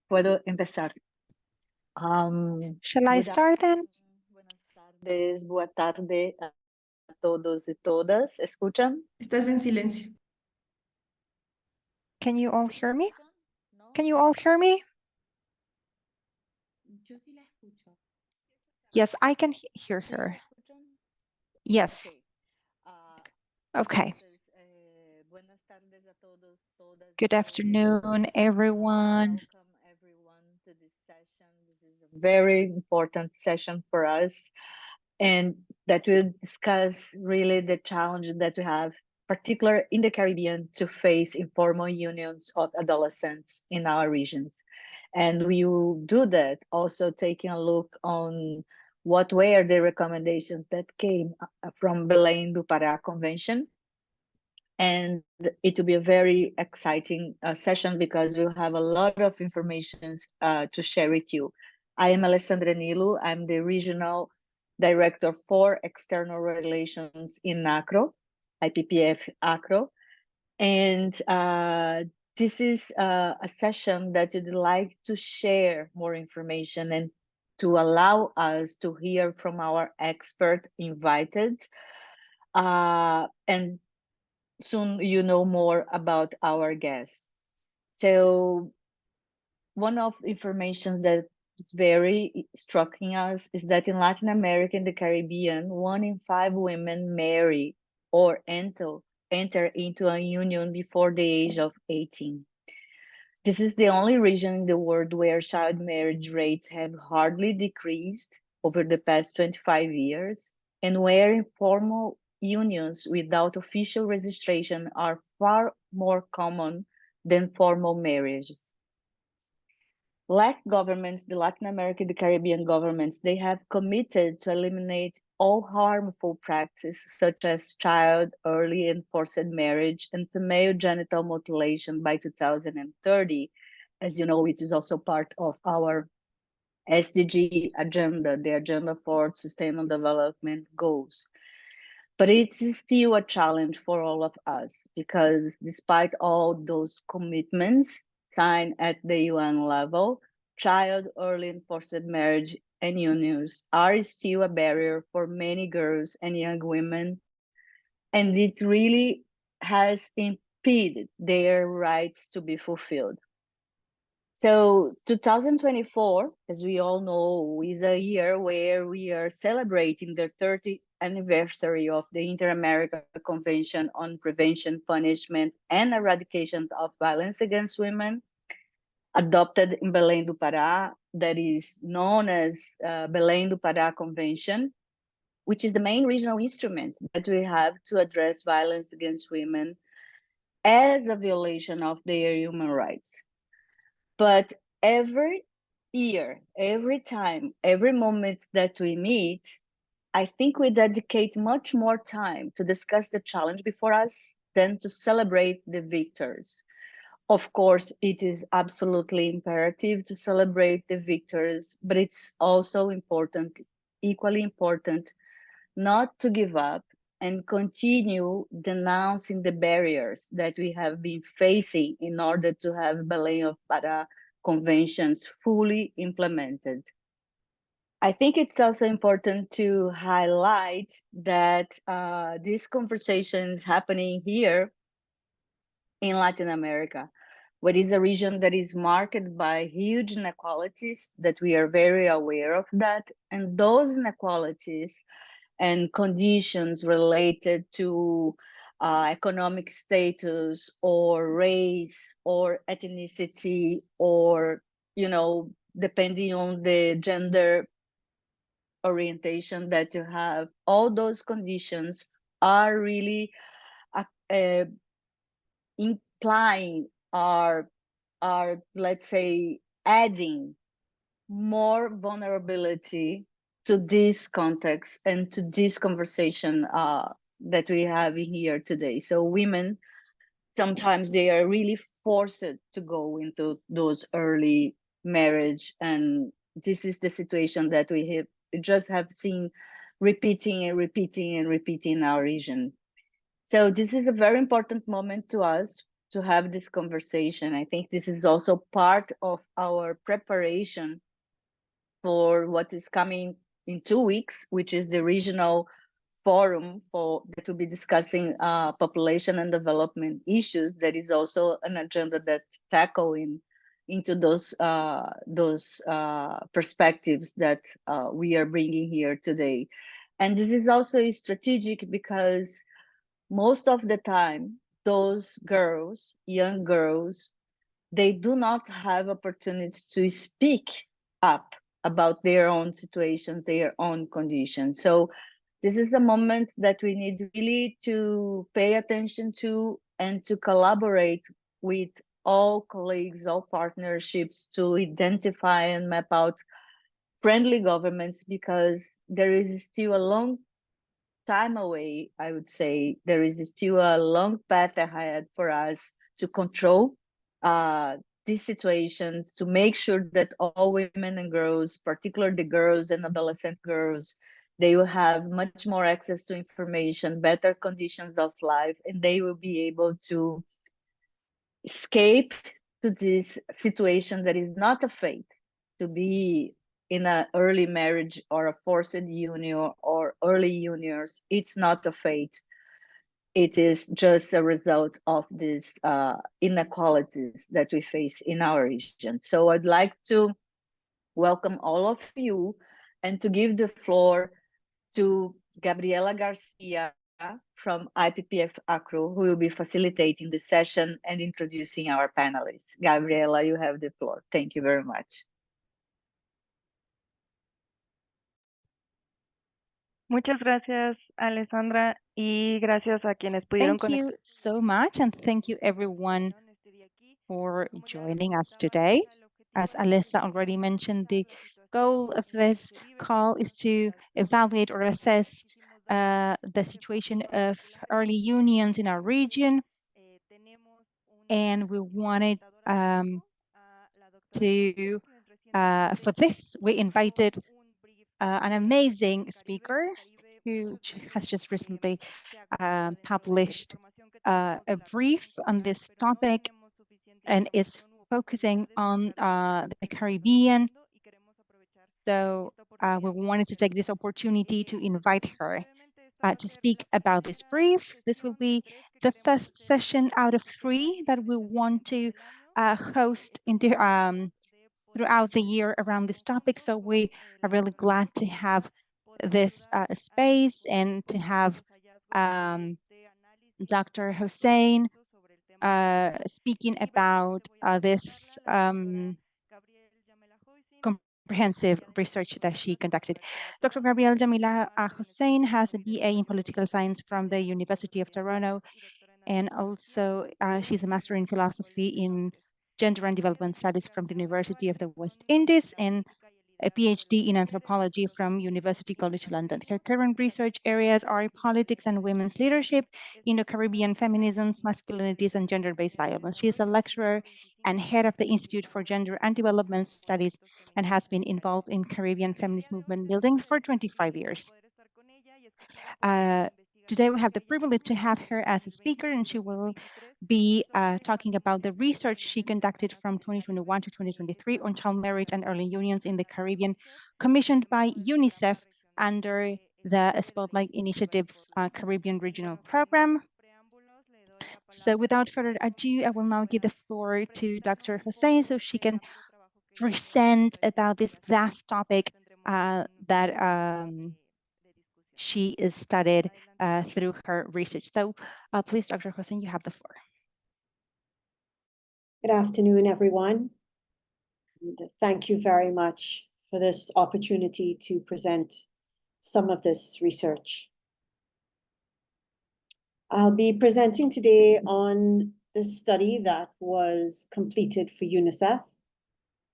Puedo empezar. Shall I Good start then? afternoon, buenas tardes, boa tarde a todos y todas. ¿Escuchan? Estás en silencio. Can you all ¿Sí hear me? escuchan? ¿No? Can you all hear me? Yo sí la escucho. Yes, I can hear ¿Sí her. escuchan? Yes. Okay. Ah, Okay. entonces, buenas tardes a todos, todas y Good todos. afternoon, everyone. Welcome everyone to this session. This is a very important session for us, and that will discuss really the challenge that we have, particularly in the Caribbean, to face informal unions of adolescents in our regions. And we will do that also taking a look on what were the recommendations that came from Belém do Pará Convention. And it will be a very exciting session because we'll have a lot of information to share with you. I am Alessandra Nilo. I'm the Regional Director for External Relations in ACRO, IPPF ACRO. And this is a session that would like to share more information and to allow us to hear from our expert invited. And soon you know more about our guests. So one of the information that is very striking us is that in Latin America and the Caribbean, 1 in 5 women marry or enter into a union before the age of 18. This is the only region in the world where child marriage rates have hardly decreased over the past 25 years, and where informal unions without official registration are far more common than formal marriages. Like governments, the Latin American, the Caribbean governments, they have committed to eliminate all harmful practices such as child, early and forced marriage, and female genital mutilation by 2030. As you know, it is also part of our SDG agenda, the Agenda for Sustainable Development Goals. But it's still a challenge for all of us because despite all those commitments signed at the UN level, child, early and forced marriage and unions are still a barrier for many girls and young women, and it really has impeded their rights to be fulfilled. So 2024, as we all know, is a year where we are celebrating the 30th anniversary of the Inter-American Convention on Prevention, Punishment, and Eradication of Violence Against Women, adopted in Belém do Pará, that is known as Belém do Pará Convention, which is the main regional instrument that we have to address violence against women as a violation of their human rights. But every year, every time, every moment that we meet, I think we dedicate much more time to discuss the challenge before us than to celebrate the victors. Of course, it is absolutely imperative to celebrate the victors, but it's also important, equally important, not to give up and continue denouncing the barriers that we have been facing in order to have Belém of Pará conventions fully implemented. I think it's also important to highlight that this conversation is happening here in Latin America, what is a region that is marked by huge inequalities, that we are very aware of that, and those inequalities and conditions related to economic status or race or ethnicity or, you know, depending on the gender orientation that you have, all those conditions are really uh, implying are, let's say, adding more vulnerability to this context and to this conversation that we have here today. So women, sometimes they are really forced to go into those early marriage, and this is the situation that we just have seen repeating and repeating and repeating in our region. So this is a very important moment to us to have this conversation. I think this is also part of our preparation for what is coming in 2 weeks, which is the regional forum for that will be discussing population and development issues. That is also an agenda that tackling into those perspectives that we are bringing here today. And this is also strategic because most of the time, those girls, young girls, they do not have opportunities to speak up about their own situations, their own conditions. So this is a moment that we need really to pay attention to and to collaborate with all colleagues, all partnerships to identify and map out friendly governments, because there is still a long time away. I would say there is still a long path ahead for us to control these situations, to make sure that all women and girls, particularly the girls and adolescent girls, they will have much more access to information, better conditions of life, and they will be able to escape to this situation that is not a fate, to be in an early marriage or a forced union or early unions. It's not a fate. It is just a result of these inequalities that we face in our region. So I'd like to welcome all of you and to give the floor to Gabriela Garcia from IPPF ACRO, who will be facilitating the session and introducing our panelists. Gabriela, you have the floor. Thank you very much. Muchas gracias, Alessandra, y gracias a quienes pudieron Thank you so much, and thank you everyone for joining us today. As Alessa already mentioned, the goal of this call is to evaluate or assess the situation of early unions in our region, and we wanted for this, we invited an amazing speaker who has just recently published a brief on this topic and is focusing on the Caribbean. So we wanted to take this opportunity to invite her to speak about this brief. This will be the first session out of 3 that we want to host throughout the year around this topic. So we are really glad to have this space and to have Dr. Hosein speaking about this comprehensive research that she conducted. Dr. Gabrielle Jamila Hosein has a BA in political science from the University of Toronto, and also she's a master in philosophy in gender and development studies from the University of the West Indies, and a PhD in anthropology from University College London. Her current research areas are politics and women's leadership, Indo-Caribbean feminisms, masculinities, and gender-based violence. She is a lecturer and head of the Institute for Gender and Development Studies and has been involved in Caribbean feminist movement building for 25 years. Today we have the privilege to have her as a speaker, and she will be talking about the research she conducted from 2021 to 2023 on child marriage and early unions in the Caribbean, commissioned by UNICEF under the Spotlight Initiative's Caribbean Regional Program. So without further ado, I will now give the floor to Dr. Hosein so she can present about this vast topic that she is studied through her research. So please, Dr. Hosein, you have the floor. Good afternoon, everyone. And thank you very much for this opportunity to present some of this research. I'll be presenting today on this study that was completed for UNICEF.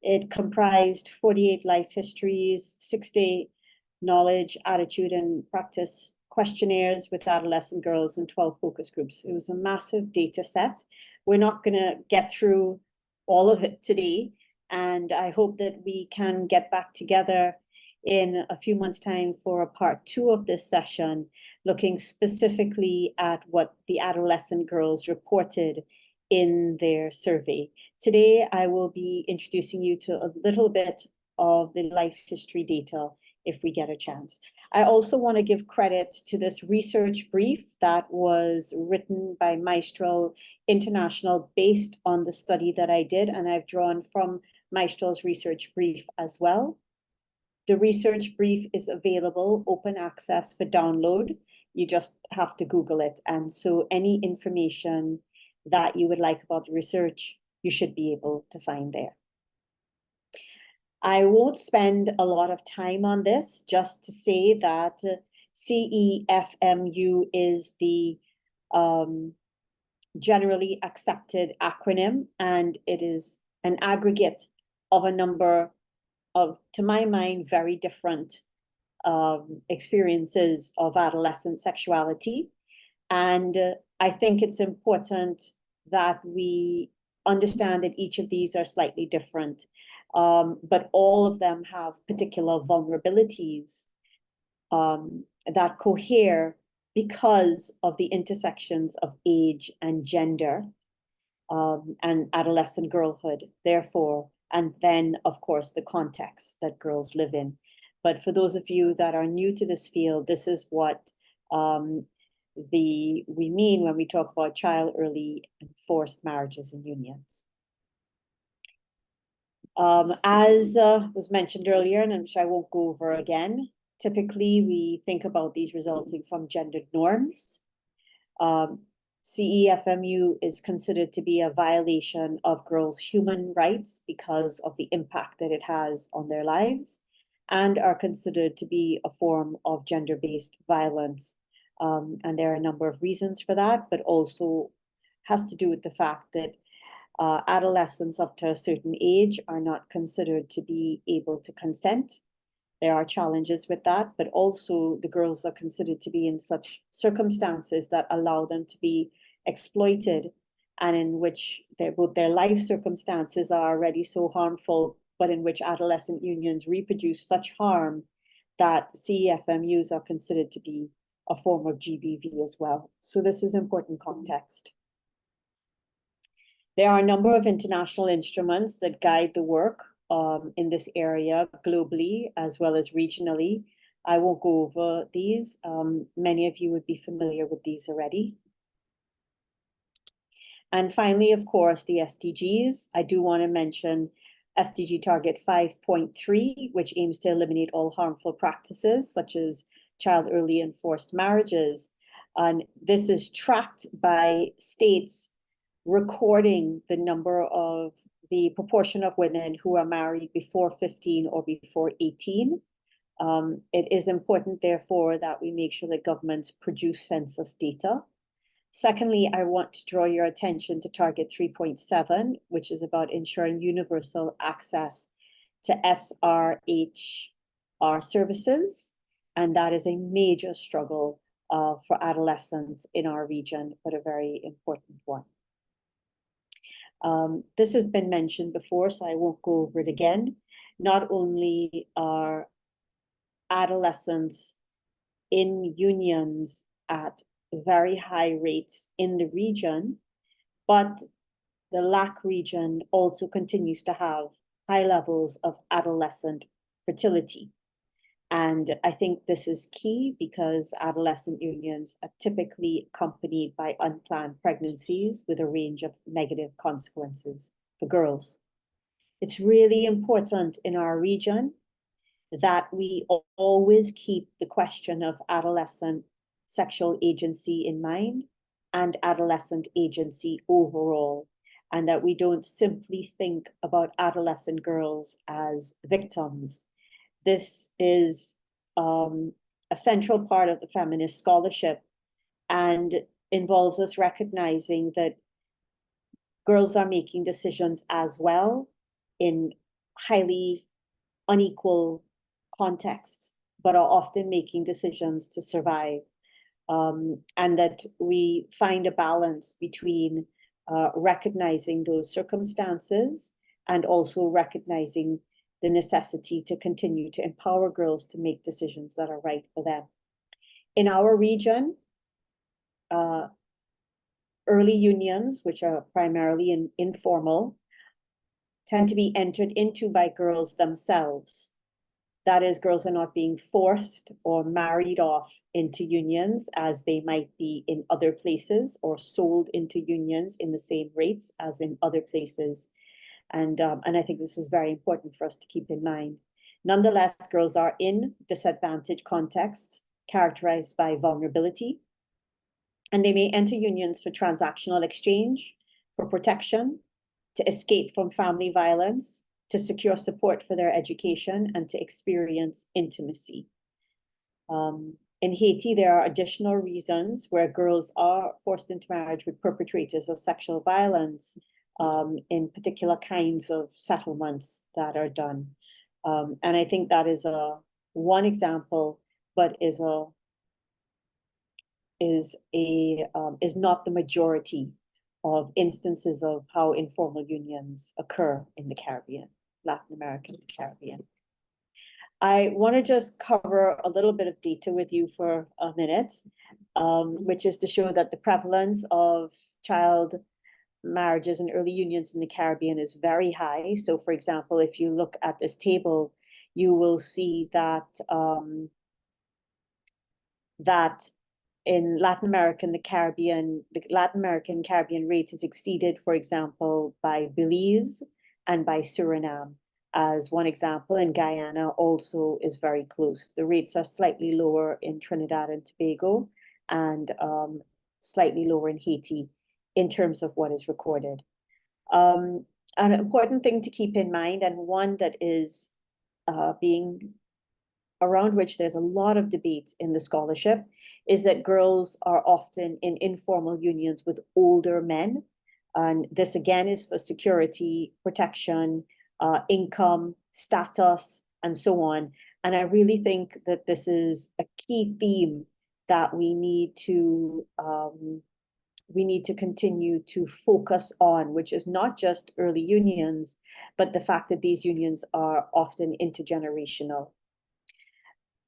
It comprised 48 life histories, 6-day knowledge, attitude, and practice questionnaires with adolescent girls and 12 focus groups. It was a massive data set. We're not going to get through all of it today, and I hope that we can get back together in a few months' time for a part 2 of this session, looking specifically at what the adolescent girls reported in their survey. Today, I will be introducing you to a little bit of the life history data if we get a chance. I also want to give credit to this research brief that was written by Maestral International based on the study that I did, and I've drawn from Maestral's research brief as well. The research brief is available, open access for download. You just have to Google it. And so any information that you would like about the research, you should be able to find there. I won't spend a lot of time on this, just to say that CEFMU is the generally accepted acronym, and it is an aggregate of a number of, to my mind, very different experiences of adolescent sexuality. And I think it's important that we understand that each of these are slightly different, but all of them have particular vulnerabilities that cohere because of the intersections of age and gender and adolescent girlhood, therefore, and then, of course, the context that girls live in. But for those of you that are new to this field, this is what we mean when we talk about child early and forced marriages and unions. As was mentioned earlier, and which I won't go over again, typically we think about these resulting from gendered norms. CEFMU is considered to be a violation of girls' human rights because of the impact that it has on their lives, and are considered to be a form of gender-based violence. And there are a number of reasons for that, but also has to do with the fact that adolescents up to a certain age are not considered to be able to consent. There are challenges with that, but also the girls are considered to be in such circumstances that allow them to be exploited, and in which both their life circumstances are already so harmful, but in which adolescent unions reproduce such harm that CEFMUs are considered to be a form of GBV as well. So this is important context. There are a number of international instruments that guide the work in this area globally as well as regionally. I won't go over these. Many of you would be familiar with these already. And finally, of course, the SDGs. I do want to mention SDG Target 5.3, which aims to eliminate all harmful practices such as child early and forced marriages. And this is tracked by states recording the number of the proportion of women who are married before 15 or before 18. It is important, therefore, that we make sure that governments produce census data. Secondly, I want to draw your attention to Target 3.7, which is about ensuring universal access to SRHR services. And that is a major struggle for adolescents in our region, but a very important one. This has been mentioned before, so I won't go over it again. Not only are adolescents in unions at very high rates in the region, but the LAC region also continues to have high levels of adolescent fertility. And I think this is key because adolescent unions are typically accompanied by unplanned pregnancies with a range of negative consequences for girls. It's really important in our region that we always keep the question of adolescent sexual agency in mind and adolescent agency overall, and that we don't simply think about adolescent girls as victims. This is a central part of the feminist scholarship and involves us recognizing that girls are making decisions as well in highly unequal contexts, but are often making decisions to survive. And that we find a balance between recognizing those circumstances and also recognizing the necessity to continue to empower girls to make decisions that are right for them. In our region, Early unions, which are primarily informal, tend to be entered into by girls themselves. That is, girls are not being forced or married off into unions as they might be in other places, or sold into unions in the same rates as in other places. And I think this is very important for us to keep in mind. Nonetheless, girls are in disadvantaged contexts characterized by vulnerability, and they may enter unions for transactional exchange, for protection, to escape from family violence, to secure support for their education, and to experience intimacy. In Haiti, there are additional reasons where girls are forced into marriage with perpetrators of sexual violence, in particular kinds of settlements that are done. And I think that is one example, but is not the majority of instances of how informal unions occur in the Caribbean, Latin America, and the Caribbean. I want to just cover a little bit of data with you for a minute, which is to show that the prevalence of child marriages and early unions in the Caribbean is very high. So, for example, if you look at this table, you will see that in Latin America and the Caribbean, the Latin American Caribbean rate is exceeded, for example, by Belize and by Suriname. As one example, and Guyana also is very close. The rates are slightly lower in Trinidad and Tobago, and slightly lower in Haiti in terms of what is recorded. An important thing to keep in mind, and one that is around which there's a lot of debate in the scholarship, is that girls are often in informal unions with older men. And this again is for security, protection, income, status, and so on. And I really think that this is a key theme that we need to continue to focus on, which is not just early unions, but the fact that these unions are often intergenerational.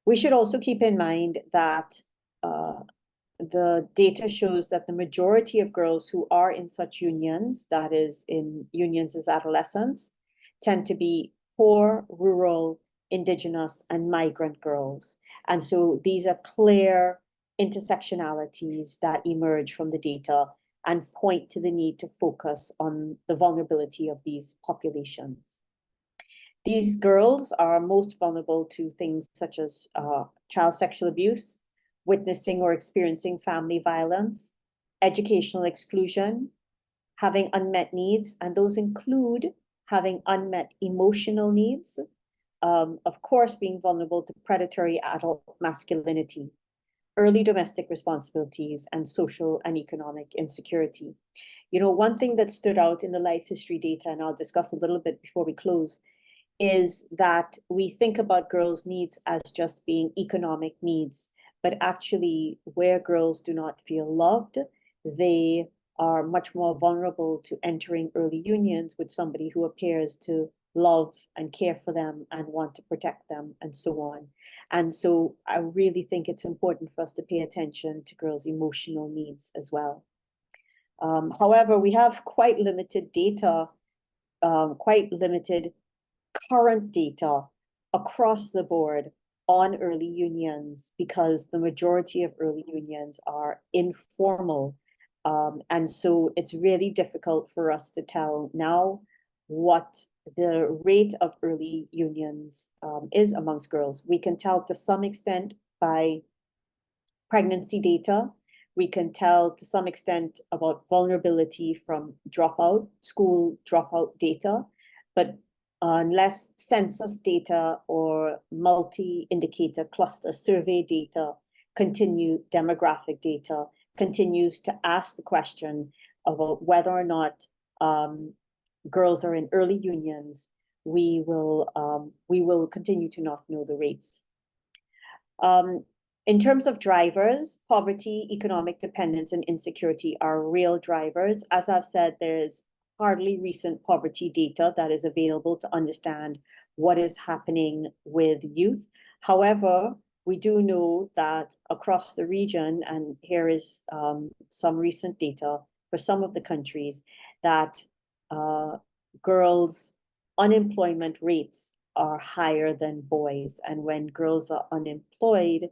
We should also keep in mind that the data shows that the majority of girls who are in such unions, that is in unions as adolescents, tend to be poor, rural, indigenous, and migrant girls. And so these are clear intersectionalities that emerge from the data and point to the need to focus on the vulnerability of these populations. These girls are most vulnerable to things such as child sexual abuse, witnessing or experiencing family violence, educational exclusion, having unmet needs, and those include having unmet emotional needs, of course, being vulnerable to predatory adult masculinity, early domestic responsibilities, and social and economic insecurity. You know, one thing that stood out in the life history data, and I'll discuss a little bit before we close, is that we think about girls' needs as just being economic needs, but actually where girls do not feel loved, they are much more vulnerable to entering early unions with somebody who appears to love and care for them and want to protect them, and so on. And so I really think it's important for us to pay attention to girls' emotional needs as well. However, we have quite limited data, quite limited current data across the board on early unions, because the majority of early unions are informal. And so it's really difficult for us to tell now what the rate of early unions is amongst girls. We can tell to some extent by pregnancy data. We can tell to some extent about vulnerability from school dropout data, but unless census data or multi-indicator cluster survey data demographic data continues to ask the question about whether or not girls are in early unions, we will continue to not know the rates. In terms of drivers, poverty, economic dependence, and insecurity are real drivers. As I've said, there's hardly recent poverty data that is available to understand what is happening with youth. However, we do know that across the region, and here is some recent data for some of the countries, that girls' unemployment rates are higher than boys. And when girls are unemployed,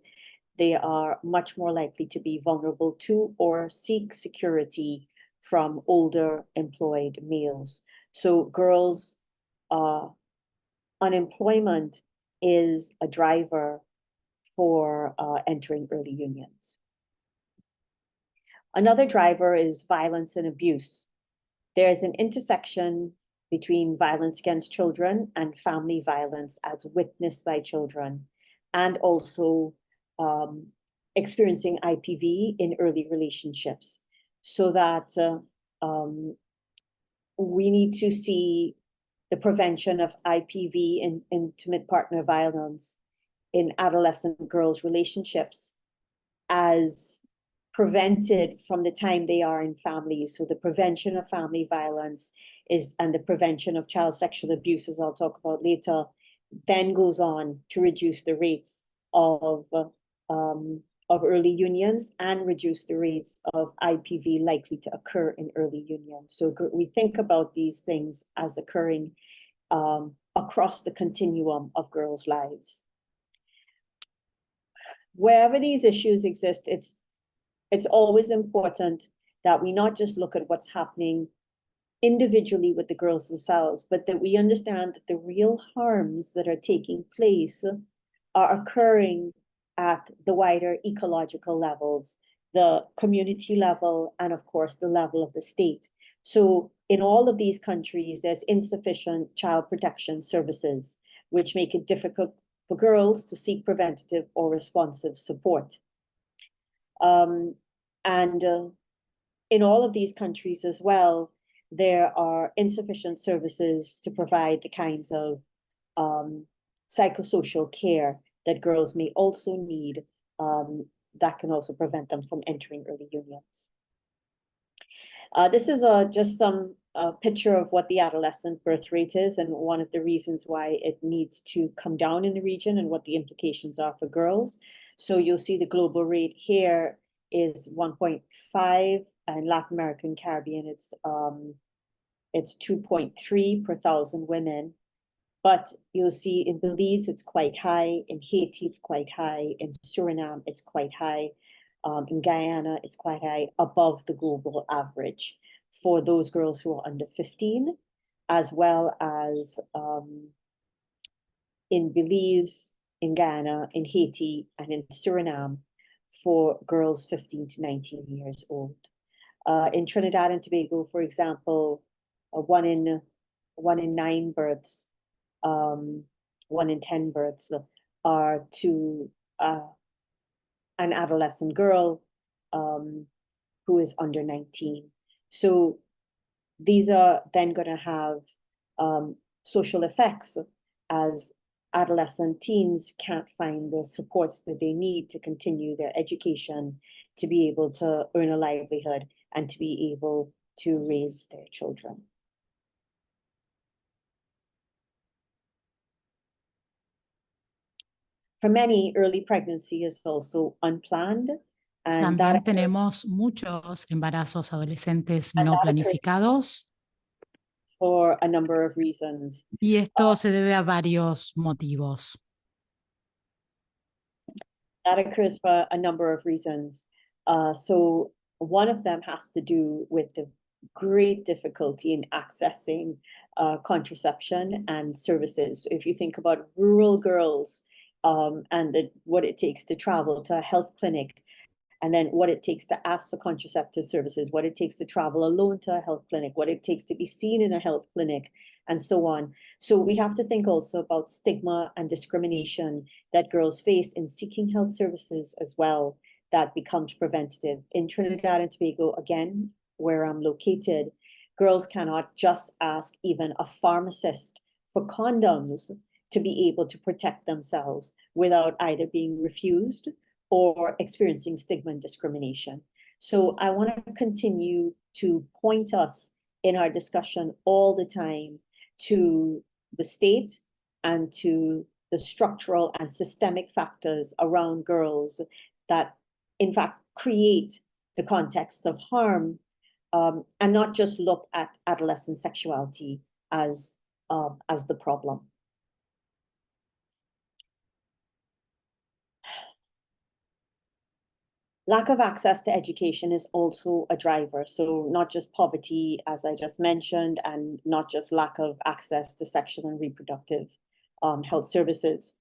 they are much more likely to be vulnerable to or seek security from older employed males. So girls' unemployment is a driver for entering early unions. Another driver is violence and abuse. There's an intersection between violence against children and family violence as witnessed by children, and also experiencing IPV in early relationships, so that we need to see the prevention of IPV and intimate partner violence in adolescent girls' relationships as prevented from the time they are in families. So the prevention of family violence and the prevention of child sexual abuse, as I'll talk about later, then goes on to reduce the rates of early unions and reduce the rates of IPV likely to occur in early unions. So we think about these things as occurring across the continuum of girls' lives. Wherever these issues exist, it's always important that we not just look at what's happening individually with the girls themselves, but that we understand that the real harms that are taking place are occurring at the wider ecological levels, the community level, and of course, the level of the state. So in all of these countries, there's insufficient child protection services, which make it difficult for girls to seek preventative or responsive support. In all of these countries as well, there are insufficient services to provide the kinds of psychosocial care that girls may also need that can also prevent them from entering early unions. This is just some picture of what the adolescent birth rate is and one of the reasons why it needs to come down in the region and what the implications are for girls. So you'll see the global rate here is 1.5, and Latin America and Caribbean, it's 2.3 per 1,000 women. But you'll see in Belize, it's quite high. In Haiti, it's quite high. In Suriname, it's quite high. In Guyana, it's quite high, above the global average for those girls who are under 15, as well as in Belize, in Guyana, in Haiti, and in Suriname for girls 15 to 19 years old. In Trinidad and Tobago, for example, 1 in 9 births, 1 in 10 births are to an adolescent girl who is under 19. So these are then going to have social effects as adolescent teens can't find the supports that they need to continue their education, to be able to earn a livelihood, and to be able to raise their children. For many, early pregnancy is also unplanned. And También tenemos muchos embarazos adolescentes no planificados. For a number of reasons. Y esto se debe a varios motivos. That occurs for a number of reasons. So one of them has to do with the great difficulty in accessing contraception and services. So if you think about rural girls and what it takes to travel to a health clinic, and then what it takes to ask for contraceptive services, what it takes to travel alone to a health clinic, what it takes to be seen in a health clinic, and so on. So we have to think also about stigma and discrimination that girls face in seeking health services as well, that becomes preventative. In Trinidad and Tobago, again, where I'm located, girls cannot just ask even a pharmacist for condoms to be able to protect themselves without either being refused or experiencing stigma and discrimination. So I want to continue to point us in our discussion all the time to the state and to the structural and systemic factors around girls that in fact create the context of harm and not just look at adolescent sexuality as the problem. Lack of access to education is also a driver. So not just poverty, as I just mentioned, and not just lack of access to sexual and reproductive health services.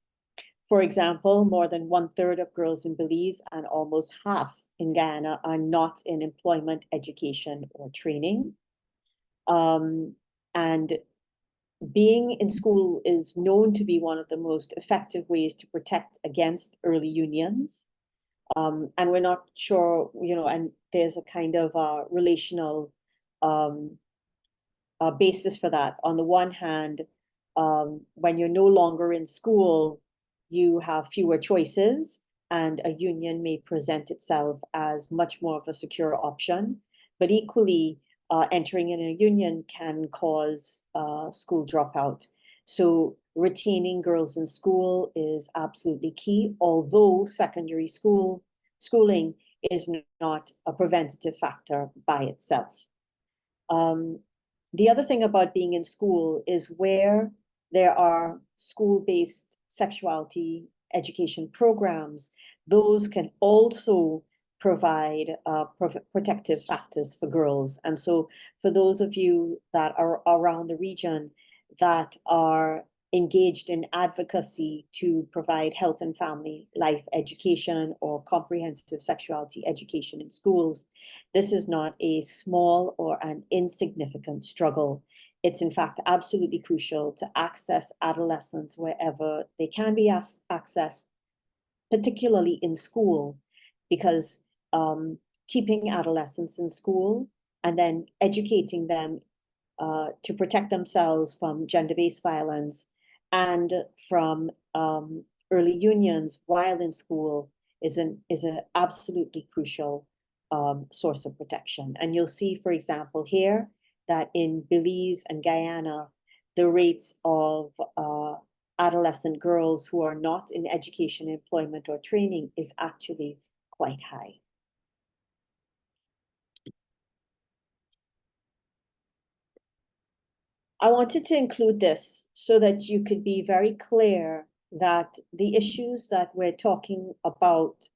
For example, more than 1/3 of girls in Belize and almost half in Guyana are not in employment, education, or training. And being in school is known to be one of the most effective ways to protect against early unions. And we're not sure, and there's a kind of relational basis for that. On the one hand, when you're no longer in school, you have fewer choices, and a union may present itself as much more of a secure option. But equally, entering in a union can cause school dropout. So retaining girls in school is absolutely key, although secondary schooling is not a preventative factor by itself. The other thing about being in school is where there are school-based sexuality education programs, those can also provide protective factors for girls. And so for those of you that are around the region that are engaged in advocacy to provide health and family life education or comprehensive sexuality education in schools, this is not a small or an insignificant struggle. It's in fact absolutely crucial to access adolescents wherever they can be accessed, particularly in school, because keeping adolescents in school and then educating them to protect themselves from gender-based violence and from early unions while in school is an absolutely crucial source of protection. And you'll see, for example, here that in Belize and Guyana, the rates of adolescent girls who are not in education, employment, or training is actually quite high. I wanted to include this so that you could be very clear that the issues that we're talking about,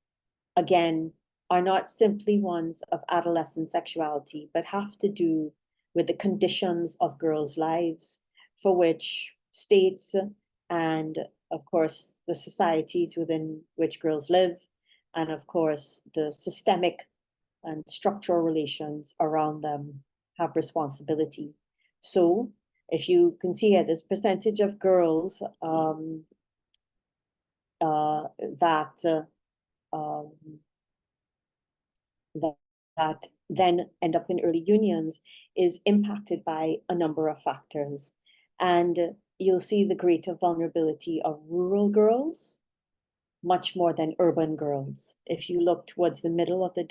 again, are not simply ones of adolescent sexuality, but have to do with the conditions of girls' lives for which states and, of course, the societies within which girls live, and, of course, the systemic and structural relations around them have responsibility. So, if you can see here, this percentage of girls that then end up in early unions is impacted by a number of factors. And you'll see the greater vulnerability of rural girls, much more than urban girls. If you look towards the middle of the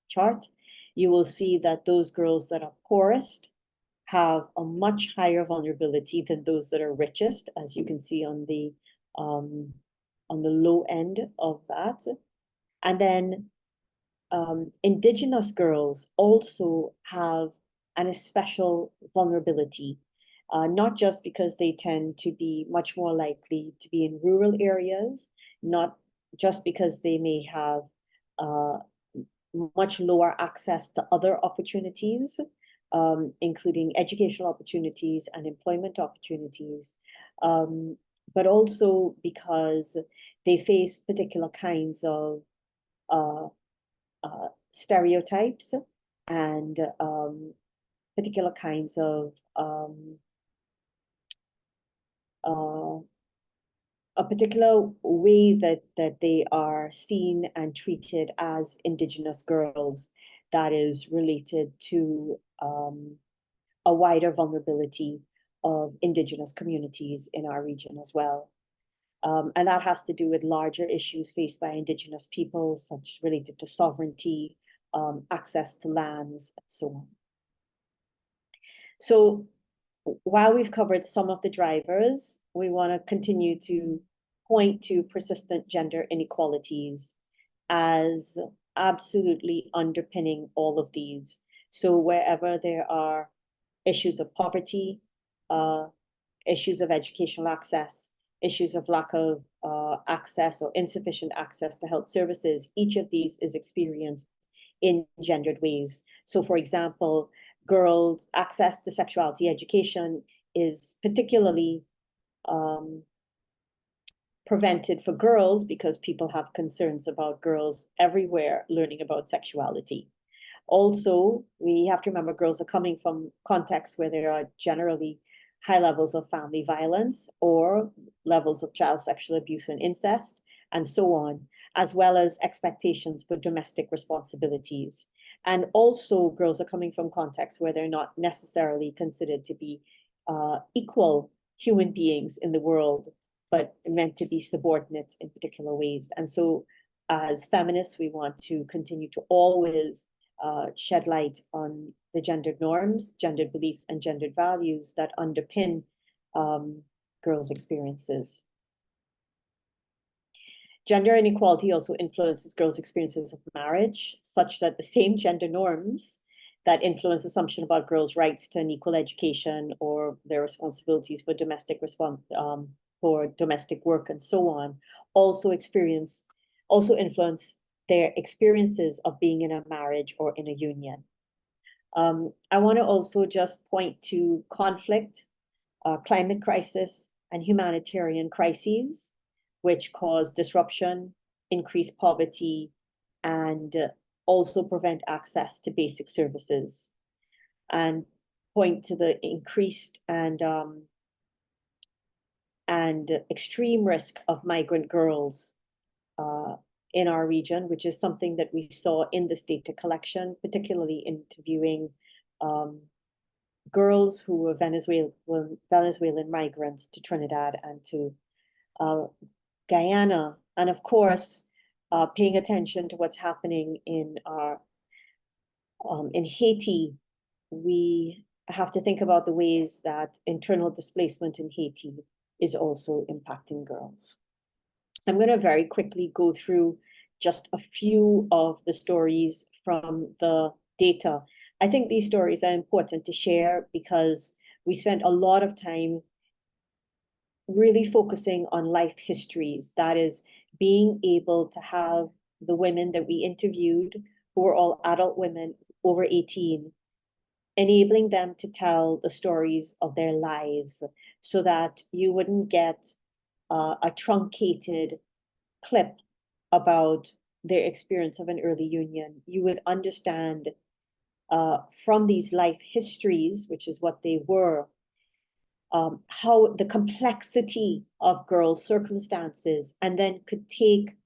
chart, you will see that those girls that are poorest have a much higher vulnerability than those that are richest, as you can see on the low end of that. And then Indigenous girls also have an especial vulnerability, not just because they tend to be much more likely to be in rural areas, not just because they may have much lower access to other opportunities, including educational opportunities and employment opportunities, but also because they face particular kinds of stereotypes and particular kinds of a particular way that they are seen and treated as Indigenous girls that is related to a wider vulnerability of Indigenous communities in our region as well. And that has to do with larger issues faced by Indigenous peoples, such related to sovereignty, access to lands, and so on. So while we've covered some of the drivers, we want to continue to point to persistent gender inequalities as absolutely underpinning all of these. So wherever there are issues of poverty, issues of educational access, issues of lack of access or insufficient access to health services, each of these is experienced in gendered ways. So for example, girls' access to sexuality education is particularly prevented for girls because people have concerns about girls everywhere learning about sexuality. Also, we have to remember girls are coming from contexts where there are generally high levels of family violence or levels of child sexual abuse and incest, and so on, as well as expectations for domestic responsibilities. And also, girls are coming from contexts where they're not necessarily considered to be equal human beings in the world, but meant to be subordinate in particular ways. And so, as feminists, we want to continue to always shed light on the gendered norms, gendered beliefs, and gendered values that underpin girls' experiences. Gender inequality also influences girls' experiences of marriage, such that the same gender norms that influence assumption about girls' rights to an equal education or their responsibilities for domestic work and so on, also influence their experiences of being in a marriage or in a union. I want to also just point to conflict, climate crisis, and humanitarian crises, which cause disruption, increase poverty, and also prevent access to basic services, and point to the increased and extreme risk of migrant girls in our region, which is something that we saw in this data collection, particularly interviewing girls who were Venezuelan migrants to Trinidad and to Guyana, and of course, paying attention to what's happening in Haiti. We have to think about the ways that internal displacement in Haiti is also impacting girls. I'm going to very quickly go through just a few of the stories from the data. I think these stories are important to share because we spent a lot of time really focusing on life histories. That is, being able to have the women that we interviewed, who were all adult women over 18, enabling them to tell the stories of their lives so that you wouldn't get a truncated clip about their experience of an early union. You would understand from these life histories, which is what they were, how the complexity of girls' circumstances, and then could take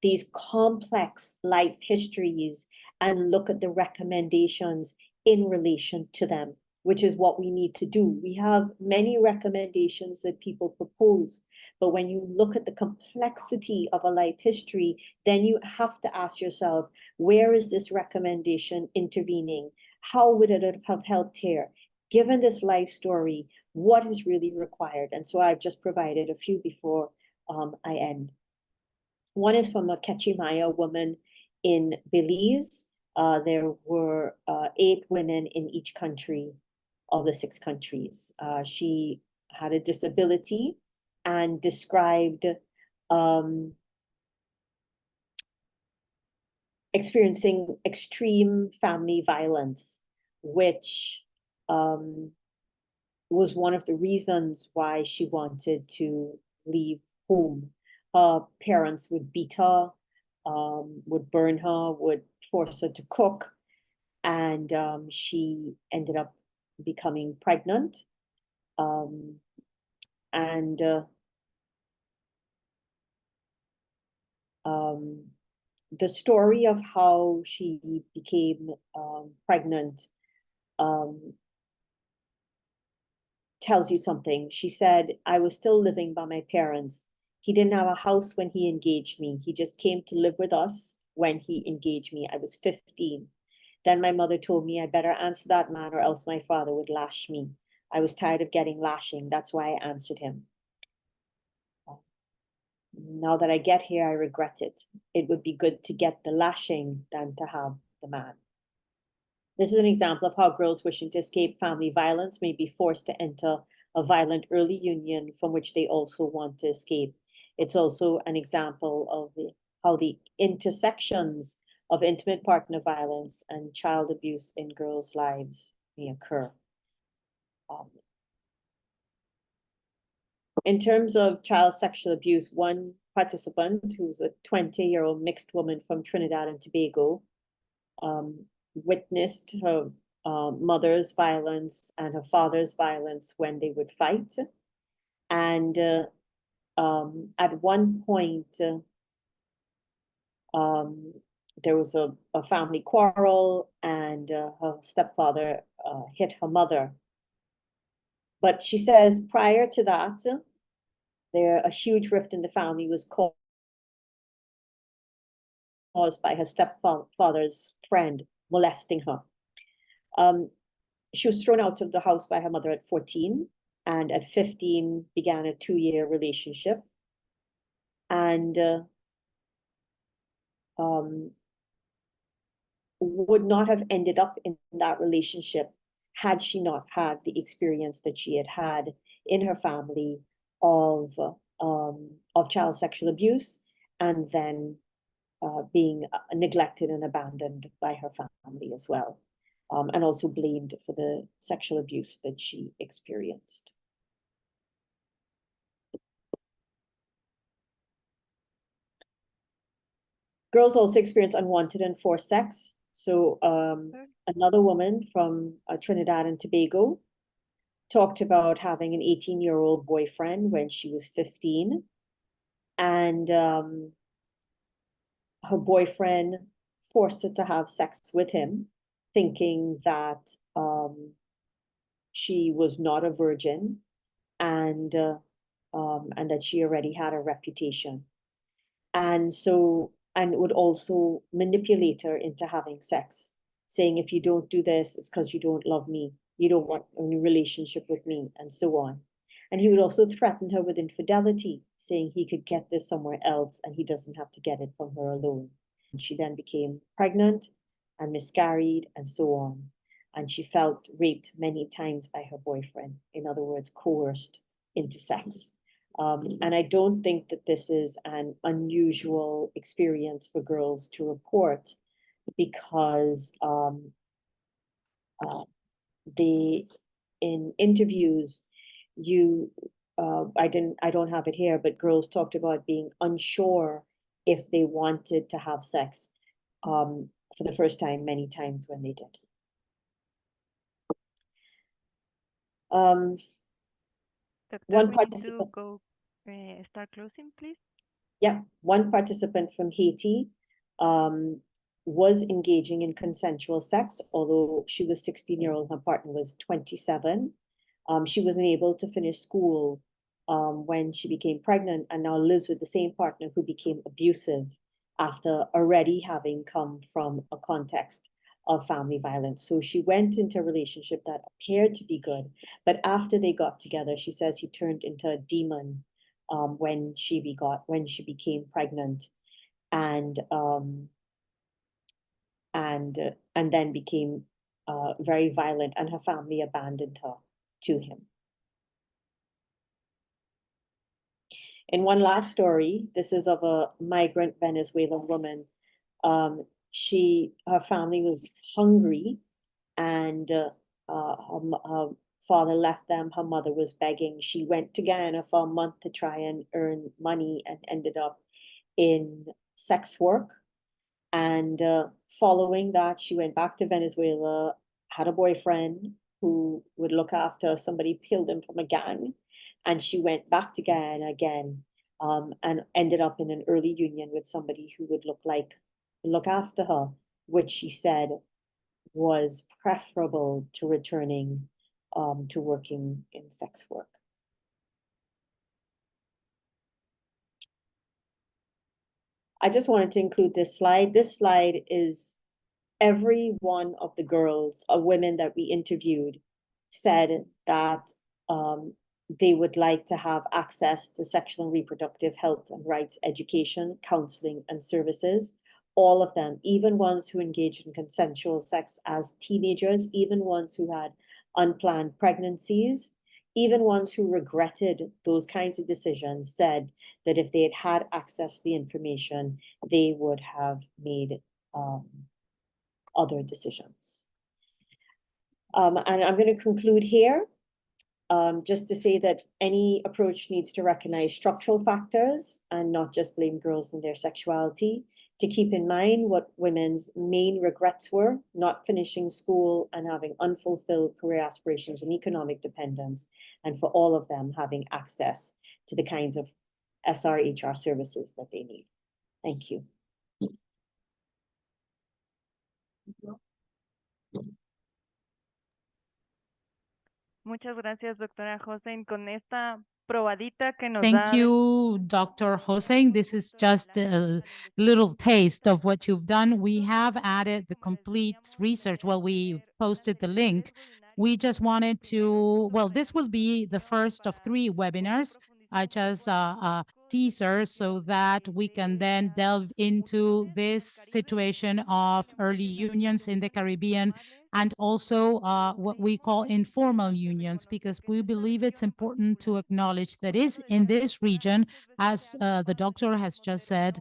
these complex life histories and look at the recommendations in relation to them, which is what we need to do. We have many recommendations that people propose, but when you look at the complexity of a life history, then you have to ask yourself, where is this recommendation intervening? How would it have helped here? Given this life story, what is really required? And so I've just provided a few before I end. One is from a Kechimaya woman in Belize. There were 8 women in each country of the 6 countries. She had a disability and described experiencing extreme family violence, which was one of the reasons why she wanted to leave home. Her parents would beat her, would burn her, would force her to cook, and she ended up becoming pregnant. The story of how she became pregnant tells you something. She said, "I was still living by my parents. He didn't have a house when he engaged me. He just came to live with us when he engaged me. I was 15. Then my mother told me I better answer that man or else my father would lash me. I was tired of getting lashing. That's why I answered him." Now that I get here, I regret it. It would be good to get the lashing than to have the man. This is an example of how girls wishing to escape family violence may be forced to enter a violent early union from which they also want to escape. It's also an example of how the intersections of intimate partner violence and child abuse in girls' lives may occur. In terms of child sexual abuse, one participant, who's a 20-year-old mixed woman from Trinidad and Tobago, witnessed her mother's violence and her father's violence when they would fight. And at one point, there was a family quarrel, and her stepfather hit her mother. But she says prior to that, a huge rift in the family was caused by her stepfather's friend molesting her. She was thrown out of the house by her mother at 14, and at 15 began a 2-year relationship. And would not have ended up in that relationship had she not had the experience that she had had in her family of child sexual abuse, and then being neglected and abandoned by her family as well, and also blamed for the sexual abuse that she experienced. Girls also experience unwanted and forced sex. So another woman from Trinidad and Tobago talked about having an 18-year-old boyfriend when she was 15. And her boyfriend forced her to have sex with him, thinking that she was not a virgin, and that she already had a reputation. And would also manipulate her into having sex, saying, if you don't do this, it's because you don't love me, you don't want any relationship with me, and so on. And he would also threaten her with infidelity, saying he could get this somewhere else and he doesn't have to get it from her alone. And she then became pregnant and miscarried and so on. And she felt raped many times by her boyfriend, in other words, coerced into sex. And I don't think that this is an unusual experience for girls to report, because in interviews, I don't have it here, but girls talked about being unsure if they wanted to have sex for the first time many times when they did. Doctor, one we need to participant, go start closing, please. yeah, one participant from Haiti was engaging in consensual sex, although she was 16-year-old, her partner was 27. She wasn't able to finish school when she became pregnant, and now lives with the same partner who became abusive after already having come from a context of family violence. So she went into a relationship that appeared to be good, but after they got together, she says he turned into a demon when she became pregnant, and then became very violent, and her family abandoned her to him. In one last story, this is of a migrant Venezuelan woman. Her family was hungry, and her father left them. Her mother was begging. She went to Guyana for a month to try and earn money, and ended up in sex work. And following that, she went back to Venezuela, had a boyfriend who would look after somebody, peeled him from a gang. And she went back to Guyana again, and ended up in an early union with somebody who would look after her, which she said was preferable to returning to working in sex work. I just wanted to include this slide. This slide is every one of the girls or women that we interviewed said that they would like to have access to sexual and reproductive health and rights education, counseling, and services. All of them, even ones who engaged in consensual sex as teenagers, even ones who had unplanned pregnancies, even ones who regretted those kinds of decisions, said that if they had had access to the information, they would have made other decisions. And I'm going to conclude here. Just to say that any approach needs to recognize structural factors and not just blame girls and their sexuality, to keep in mind what women's main regrets were: not finishing school and having unfulfilled career aspirations and economic dependence, and for all of them having access to the kinds of SRHR services that they need. Thank you. Muchas gracias, doctora Hosein, con esta probadita que nos Thank da. you, Dr. Hosein. This is just a little taste of what you've done. We have added the complete research. Well, we posted the link. We just wanted to, well, this will be the first of 3 webinars, just a teaser, so that we can then delve into this situation of early unions in the Caribbean, and also what we call informal unions, because we believe it's important to acknowledge that is in this region, as the doctor has just said,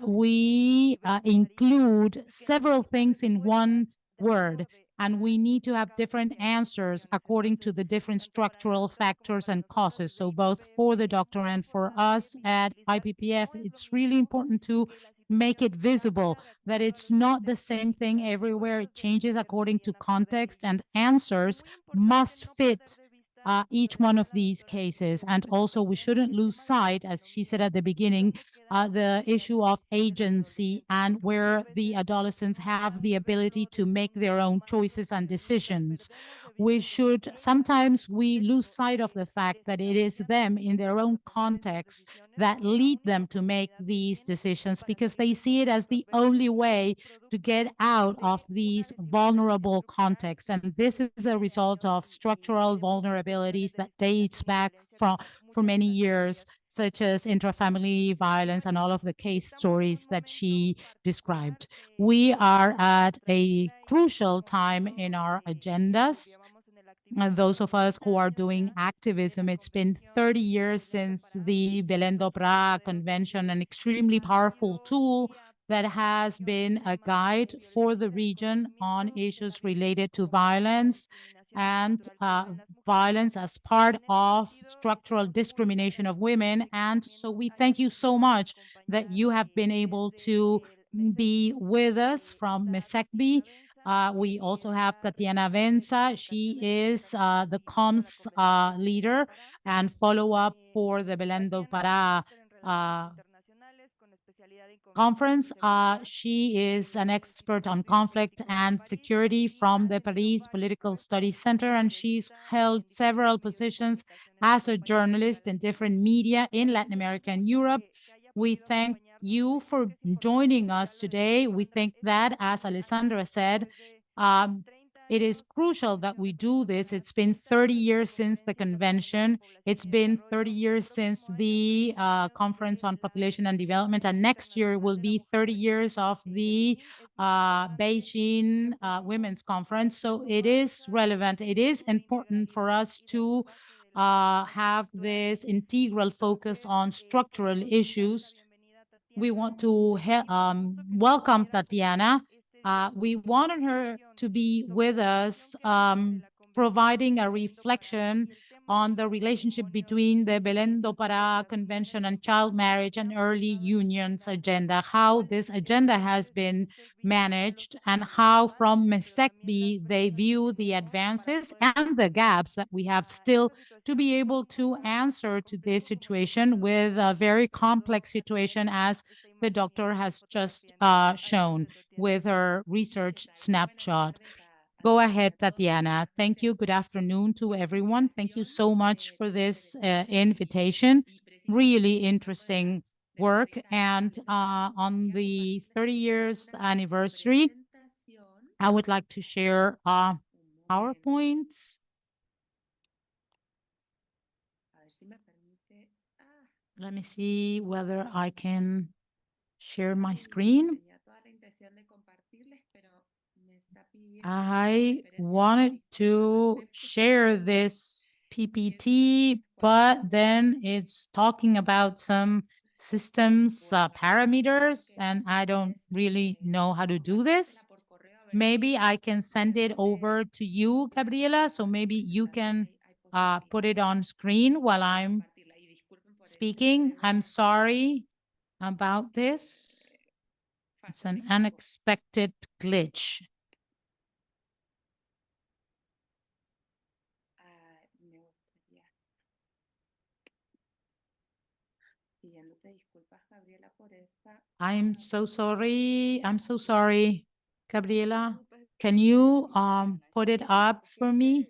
we include several things in one word, and we need to have different answers according to the different structural factors and causes. So both for the doctor and for us at IPPF, it's really important to make it visible that it's not the same thing everywhere. It changes according to context, and answers must fit each one of these cases. And also, we shouldn't lose sight, as she said at the beginning, the issue of agency, and where the adolescents have the ability to make their own choices and decisions. Sometimes we lose sight of the fact that it is them in their own context that lead them to make these decisions, because they see it as the only way to get out of these vulnerable contexts. And this is a result of structural vulnerabilities that dates back for many years, such as intrafamily violence and all of the case stories that she described. We are at a crucial time in our agendas. Those of us who are doing activism, it's been 30 years since the Belem do Pará Convention, an extremely powerful tool that has been a guide for the region on issues related to violence and violence as part of structural discrimination of women. And so we thank you so much that you have been able to be with us from MESECVI. We also have Tatiana Venza. She is the comms leader and follow-up for the Belem do Pará conference. She is an expert on conflict and security from the Paris Political Studies Center, and she's held several positions as a journalist in different media in Latin America and Europe. We thank you for joining us today. We think that, as Alessandra said, it is crucial that we do this. It's been 30 years since the convention. It's been 30 years since the Conference on Population and Development, and next year will be 30 years of the Beijing Women's Conference. So it is relevant. It is important for us to have this integral focus on structural issues. We want to welcome Tatiana. We wanted her to be with us, providing a reflection on the relationship between the Belem do Pará Convention and child marriage and early unions agenda, how this agenda has been managed, and how from MESECVI they view the advances and the gaps that we have still to be able to answer to this situation, with a very complex situation, as the doctor has just shown with her research snapshot. Go ahead, Tatiana. Thank you. Good afternoon to everyone. Thank you so much for this invitation. Really interesting work. And on the 30 years anniversary, I would like to share PowerPoints. Let me see whether I can share my screen. I wanted to share this PPT, but then it's talking about some systems parameters, and I don't really know how to do this. Maybe I can send it over to you, Gabriela, so maybe you can put it on screen while I'm speaking. I'm sorry about this. It's an unexpected glitch. I'm so sorry. I'm so sorry, Gabriela. Can you put it up for me?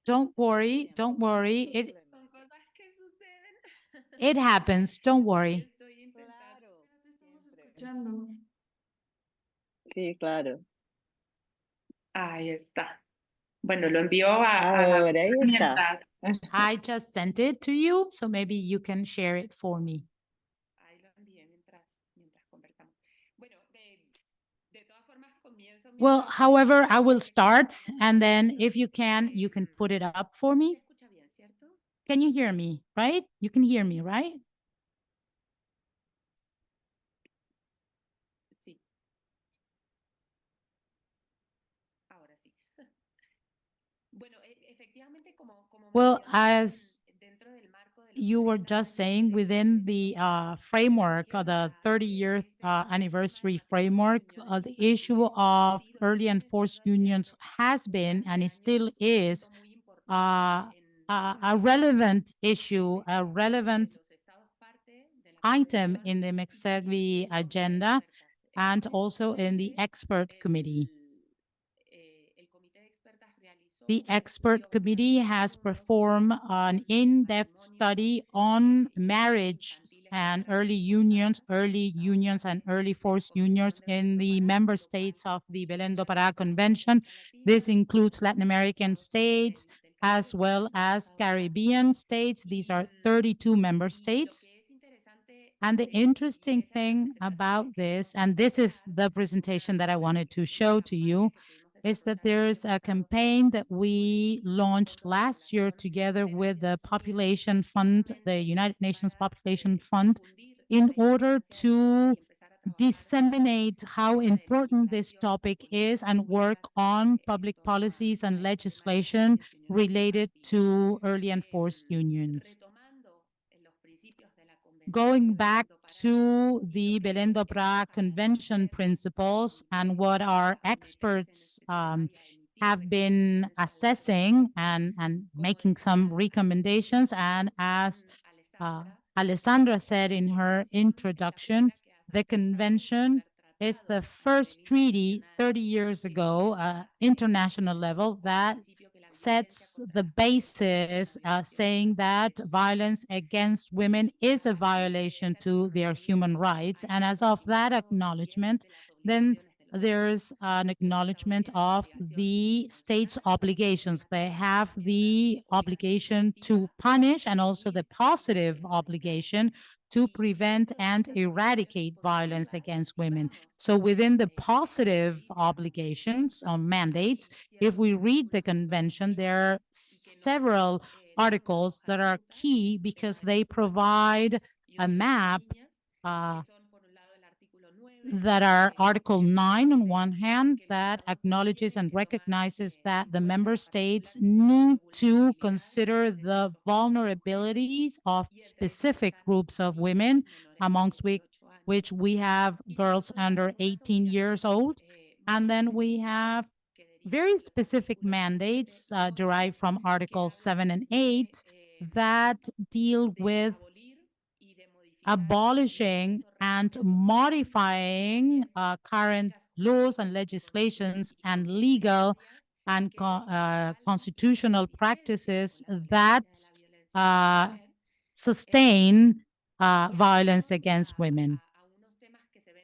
Don't worry. Don't worry. It happens. Don't worry. Te estamos escuchando. Sí, claro. Ahí está. Bueno, lo envío a Ahora ahí está. mientras. I just sent it to you, so maybe you can share it for me. Ahí lo envié mientras conversamos. Bueno, de todas formas comienzo. Well, however, I will start, and then if you can put it up for ¿Se me. escucha bien, cierto? Can you hear me, right? You can hear me, right? Sí. Ahora sí. Bueno, efectivamente, como Well, mencionaban, as dentro del marco de los you were 30 just años saying, de within the conmemoración framework of the 30-year anniversary framework, the issue of early and forced unions has been and it still is a relevant issue, a relevant item in the MESECVI agenda and also in the expert committee. The expert committee has performed an in-depth study on marriage and early unions and early forced unions in the member states of the Belem do Pará Convention. This includes Latin American states as well as Caribbean states. These are 32 member states. And the interesting thing about this, and this is the presentation that I wanted to show to you, is that there's a campaign that we launched last year together with the Population Fund, the United Nations Population Fund, in order to disseminate how important this topic is and work on public policies and legislation related to early and forced unions. Going back to the Belem do Pará Convention principles and what our experts have been assessing and making some recommendations. And as Alessandra said in her introduction, the convention is the first treaty 30 years ago, international level, that sets the basis saying that violence against women is a violation to their human rights. And as of that acknowledgement, then there's an acknowledgement of the state's obligations. They have the obligation to punish and also the positive obligation to prevent and eradicate violence against women. So within the positive obligations or mandates, if we read the convention, there are several articles that are key because they provide a map that are Article 9 on one hand that acknowledges and recognizes that the member states need to consider the vulnerabilities of specific groups of women, amongst which we have girls under 18 years old. And then we have very specific mandates derived from Articles 7 and 8 that deal with abolishing and modifying current laws and legislations and legal and constitutional practices that sustain violence against women.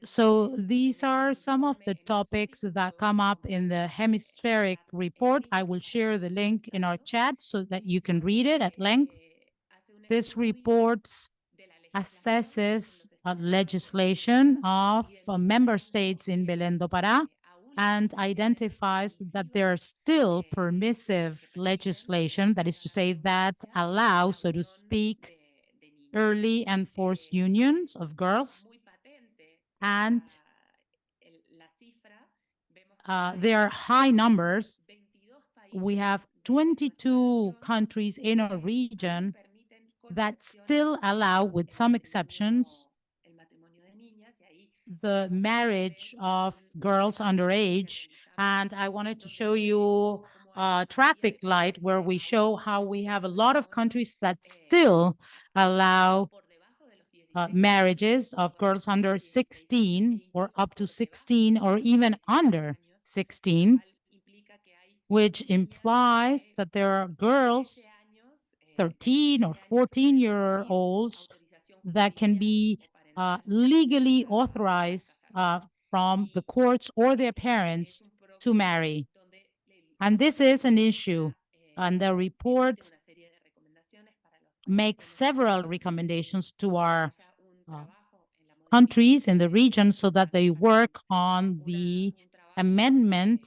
So these are some of the topics that come up in the hemispheric report. I will share the link in our chat so that you can read it at length. This report assesses legislation of member states in Belém do Pará and identifies that there are still permissive legislation, that is to say, that allow, so to speak, early and forced unions of girls. And there are high numbers. We have 22 countries in our region that still allow, with some exceptions, the marriage of girls underage. And I wanted to show you a traffic light where we show how we have a lot of countries that still allow marriages of girls under 16 or up to 16 or even under 16, which implies that there are girls 13 or 14-year-olds that can be legally authorized from the courts or their parents to marry. And this is an issue. And the report makes several recommendations to our countries in the region so that they work on the amendment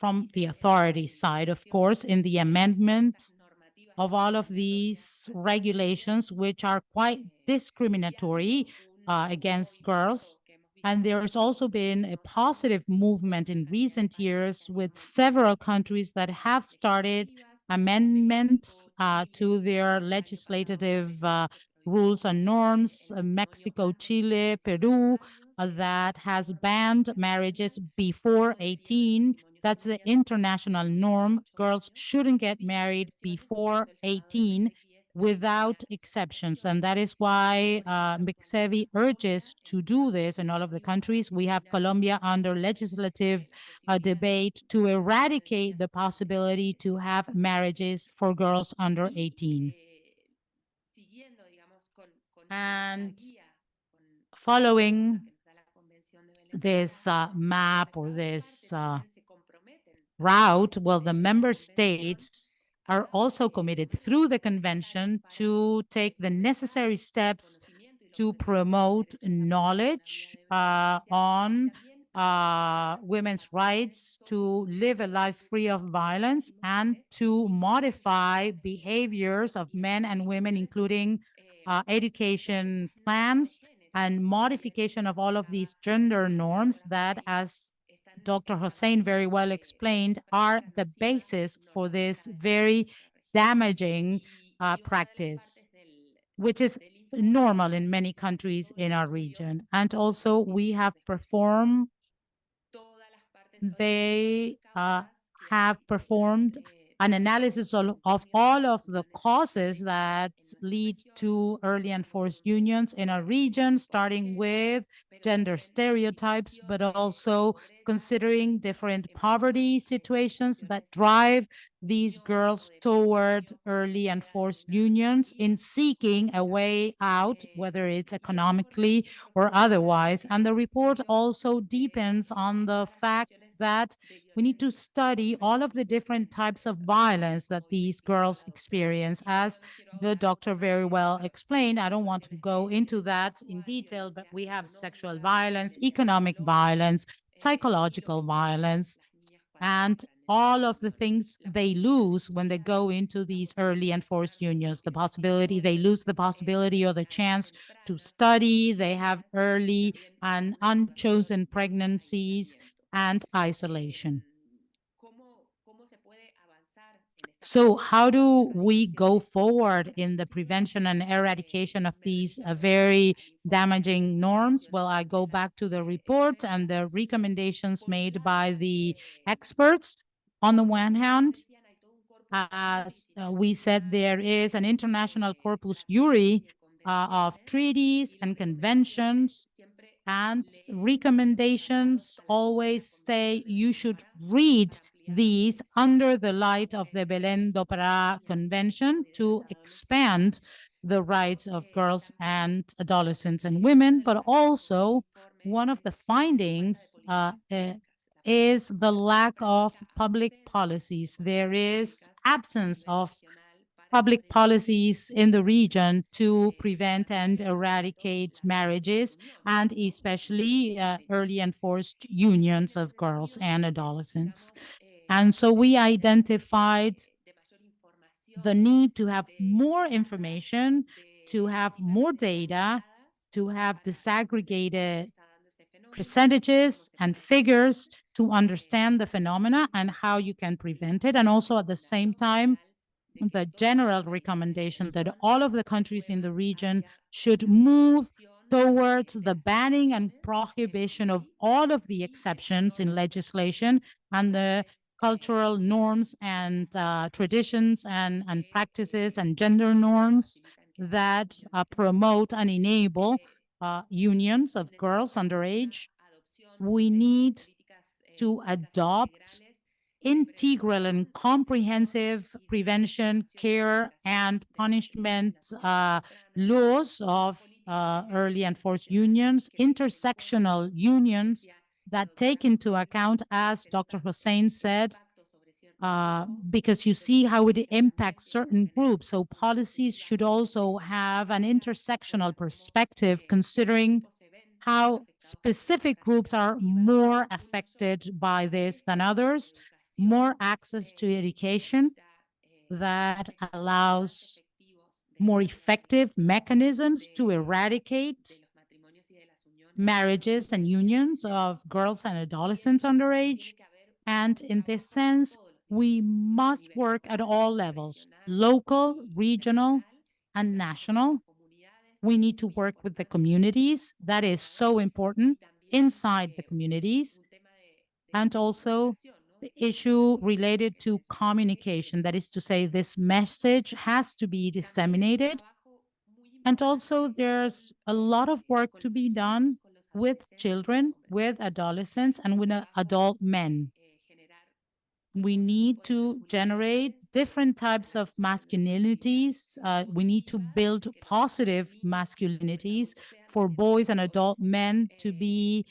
from the authority side, of course, in the amendment of all of these regulations, which are quite discriminatory against girls. And there's also been a positive movement in recent years with several countries that have started amendments to their legislative rules and norms. Mexico, Chile, Peru, that has banned marriages before 18. That's the international norm. Girls shouldn't get married before 18 without exceptions. And that is why MESECVI urges to do this in all of the countries. We have Colombia under legislative debate to eradicate the possibility to have marriages for girls under 18. And following this map or this route, well, the member states are also committed through the convention to take the necessary steps to promote knowledge on women's rights to live a life free of violence and to modify behaviors of men and women, including education plans and modification of all of these gender norms that, as Dr. Hosein very well explained, are the basis for this very damaging practice, which is normal in many countries in our region. And also we have performed, they have performed an analysis of all of the causes that lead to early and forced unions in our region, starting with gender stereotypes, but also considering different poverty situations that drive these girls toward early and forced unions in seeking a way out, whether it's economically or otherwise. And the report also depends on the fact that we need to study all of the different types of violence that these girls experience. As the doctor very well explained, I don't want to go into that in detail, but we have sexual violence, economic violence, psychological violence, and all of the things they lose when they go into these early and forced unions. They lose the possibility or the chance to study. They have early and unchosen pregnancies and isolation. So how do we go forward in the prevention and eradication of these very damaging norms? Well, I go back to the report and the recommendations made by the experts. On the one hand, as we said, there is an international corpus juris of treaties and conventions, and recommendations always say you should read these under the light of the Belém do Pará Convention to expand the rights of girls and adolescents and women, but also one of the findings is the lack of public policies. There is absence of public policies in the region to prevent and eradicate marriages, and especially early enforced unions of girls and adolescents. And so we identified the need to have more information, to have more data, to have disaggregated percentages and figures to understand the phenomena and how you can prevent it. And also at the same time, the general recommendation that all of the countries in the region should move towards the banning and prohibition of all of the exceptions in legislation and the cultural norms and traditions and practices and gender norms that promote and enable unions of girls underage. We need to adopt integral and comprehensive prevention, care, and punishment laws of early and forced unions, intersectional unions that take into account, as Dr. Hosein said, because you see how it impacts certain groups. So policies should also have an intersectional perspective, considering how specific groups are more affected by this than others, more access to education that allows more effective mechanisms to eradicate marriages and unions of girls and adolescents underage. And in this sense, we must work at all levels, local, regional, and national. We need to work with the communities. That is so important inside the communities. And also the issue related to communication. That is to say, this message has to be disseminated. And also there's a lot of work to be done with children, with adolescents, and with adult men. We need to generate different types of masculinities. We need to build positive masculinities for boys and adult men to be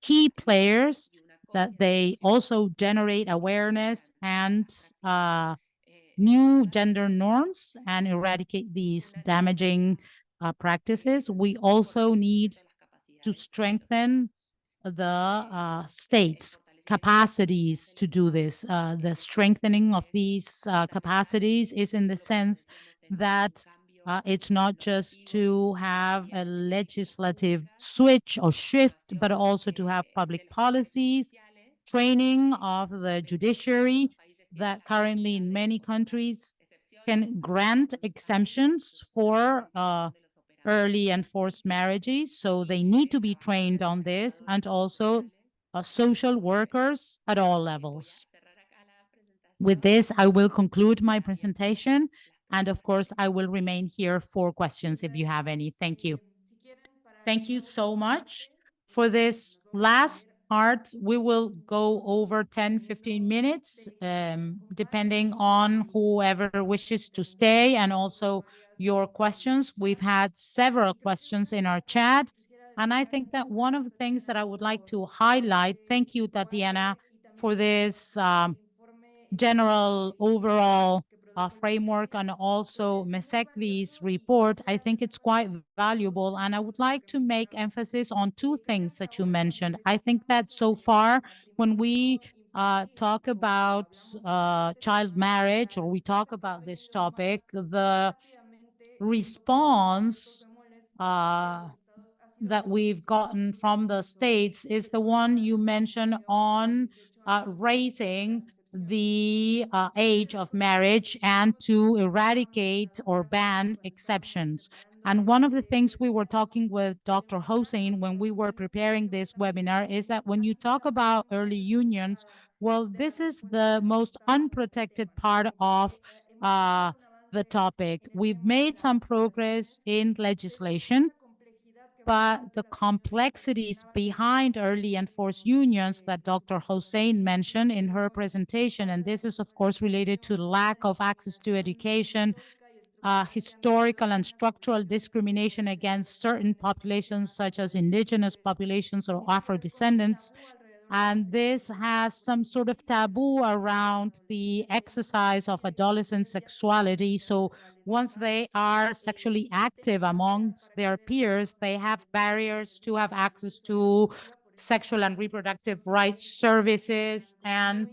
key players, that they also generate awareness and new gender norms and eradicate these damaging practices. We also need to strengthen the state's capacities to do this. The strengthening of these capacities is in the sense that it's not just to have a legislative switch or shift, but also to have public policies, training of the judiciary that currently in many countries can grant exemptions for early and forced marriages. So they need to be trained on this, and also social workers at all levels. With this, I will conclude my presentation. And of course, I will remain here for questions if you have any. Thank you. Thank you so much. For this last part, we will go over 10, 15 minutes, depending on whoever wishes to stay, and also your questions. We've had several questions in our chat. And I think that one of the things that I would like to highlight, thank you, Tatiana, for this general overall framework, and also MESECVI's report. I think it's quite valuable. And I would like to make emphasis on two things that you mentioned. I think that so far, when we talk about child marriage, or we talk about this topic, the response that we've gotten from the states is the one you mentioned on raising the age of marriage and to eradicate or ban exceptions. And one of the things we were talking with Dr. Hosein when we were preparing this webinar is that when you talk about early unions, well, this is the most unprotected part of the topic. We've made some progress in legislation, but the complexities behind early and forced unions that Dr. Hosein mentioned in her presentation, and this is of course related to lack of access to education, historical and structural discrimination against certain populations such as indigenous populations or Afro-descendants, And this has some sort of taboo around the exercise of adolescent sexuality. So once they are sexually active amongst their peers, they have barriers to have access to sexual and reproductive rights services and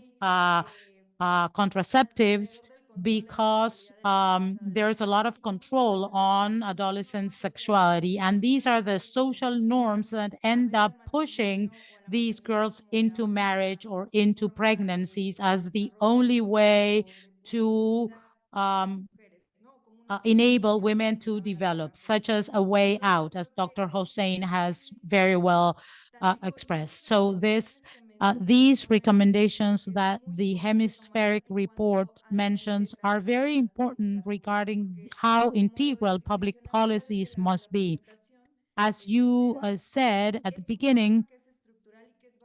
contraceptives, because there's a lot of control on adolescent sexuality. And these are the social norms that end up pushing these girls into marriage or into pregnancies as the only way to enable women to develop, such as a way out, as Dr. Hosein has very well expressed. So these recommendations that the hemispheric report mentions are very important regarding how integral public policies must be. As you said at the beginning,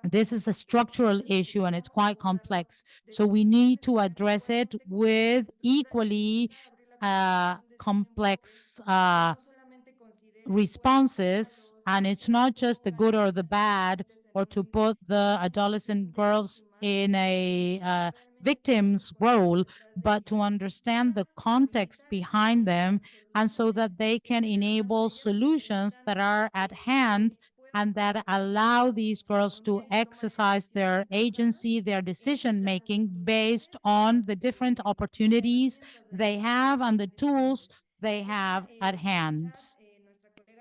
this is a structural issue and it's quite complex. So we need to address it with equally complex responses, and it's not just the good or the bad, or to put the adolescent girls in a victim's role, but to understand the context behind them, and so that they can enable solutions that are at hand and that allow these girls to exercise their agency, their decision making based on the different opportunities they have and the tools they have at hand.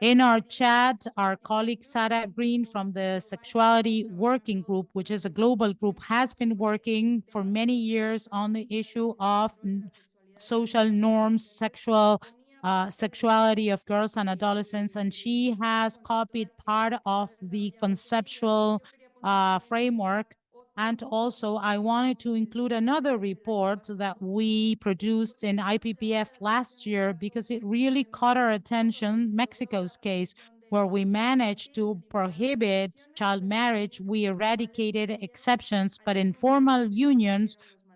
In our chat, our colleague Sarah Green from the Sexuality Working Group, which is a global group, has been working for many years on the issue of social norms, sexuality of girls and adolescents, and she has copied part of the conceptual framework. And also, I wanted to include another report that we produced in IPPF last year because it really caught our attention, Mexico's case, where we managed to prohibit child marriage. We eradicated exceptions, but informal unions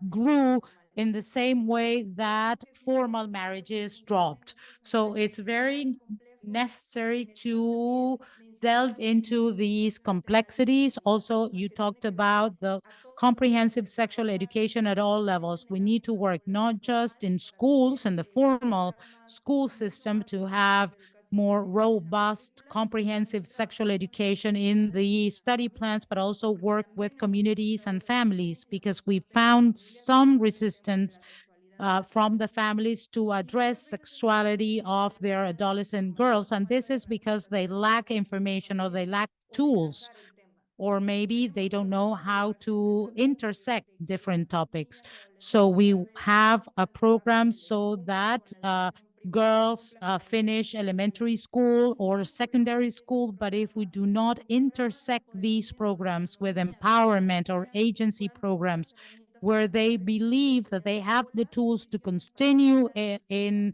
grew in the same way that formal marriages dropped. So it's very necessary to delve into these complexities. Also, you talked about the comprehensive sexual education at all levels. We need to work not just in schools and the formal school system to have more robust, comprehensive sexual education in the study plans, but also work with communities and families, because we found some resistance from the families to address sexuality of their adolescent girls. And this is because they lack information or they lack tools, or maybe they don't know how to intersect different topics. So we have a program so that girls finish elementary school or secondary school, but if we do not intersect these programs with empowerment or agency programs, where they believe that they have the tools to continue in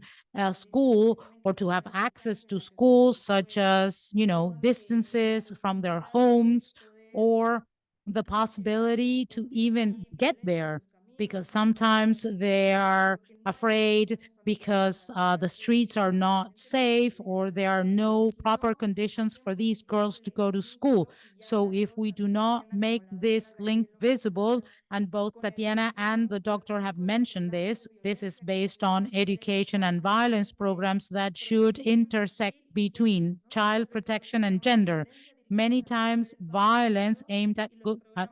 school or to have access to schools, such as, distances from their homes, or the possibility to even get there, because sometimes they are afraid because the streets are not safe or there are no proper conditions for these girls to go to school. So if we do not make this link visible, and both Tatiana and the doctor have mentioned this is based on education and violence programs that should intersect between child protection and gender. Many times violence aimed at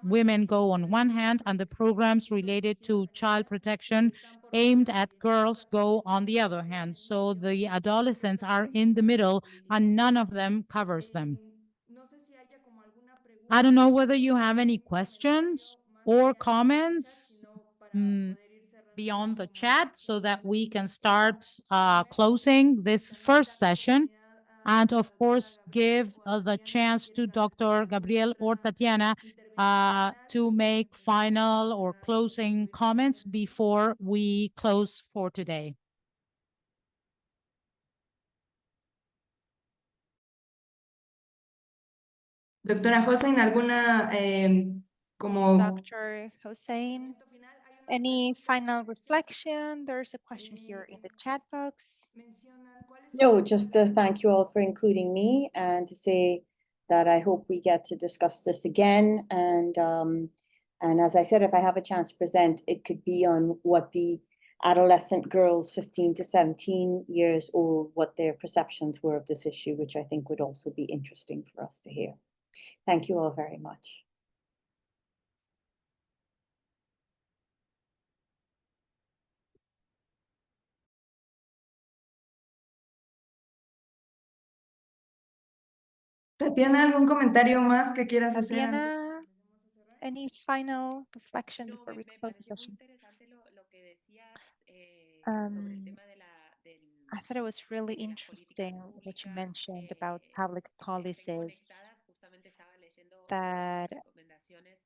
women go on one hand, and the programs related to child protection aimed at girls go on the other hand. So the adolescents are in the middle and none of them covers them. I don't know whether you have any questions or comments beyond the chat so that we can start closing this first session. And of course, give the chance to Dr. Gabrielle or Tatiana to make final or closing comments before we close for today. Doctora Hosein, ¿alguna como Dr. Hosein, any final reflection? There's a question here in the chat box. No, just to thank you all for including me and to say that I hope we get to discuss this again. And as I said, if I have a chance to present, it could be on what the adolescent girls 15 to 17 years old, what their perceptions were of this issue, which I think would also be interesting for us to hear. Thank you all very much. Tatiana, ¿algún comentario más que quieras hacer? Tatiana, any final reflection No, before we me close the pareció muy session? interesante lo que decías sobre el tema de I thought it was really de las políticas interesting what you públicas mentioned about public que estén policies conectadas. Justamente estaba leyendo that las recomendaciones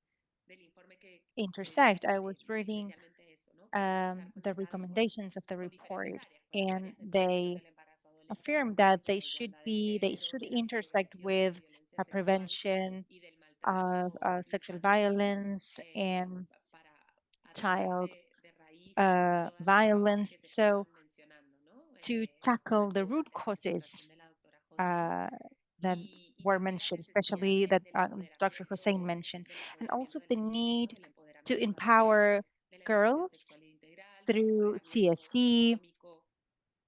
del informe que intersect. I decían was reading especialmente eso, ¿no? Que deben estar the conectadas recommendations of the con diferentes report, áreas, con las and áreas de prevención they del embarazo affirm adolescente, that they de should igualdad de be, they género, should de la intersect prevención de la with violencia a sexual prevention y del of maltrato sexual infantil, violence and para atacar child de raíz todas las causas violence. que se So estaban mencionando, ¿no? to tackle the Sobre todo root desde la causes presentación de la doctora Hosein that y were también la mentioned, necesidad especially that Dr. Hosein del mentioned, and also empoderamiento de the las niñas, need del to empoderamiento de las mujeres, empower de la educación girls sexual e integral, del through empoderamiento CSE, económico,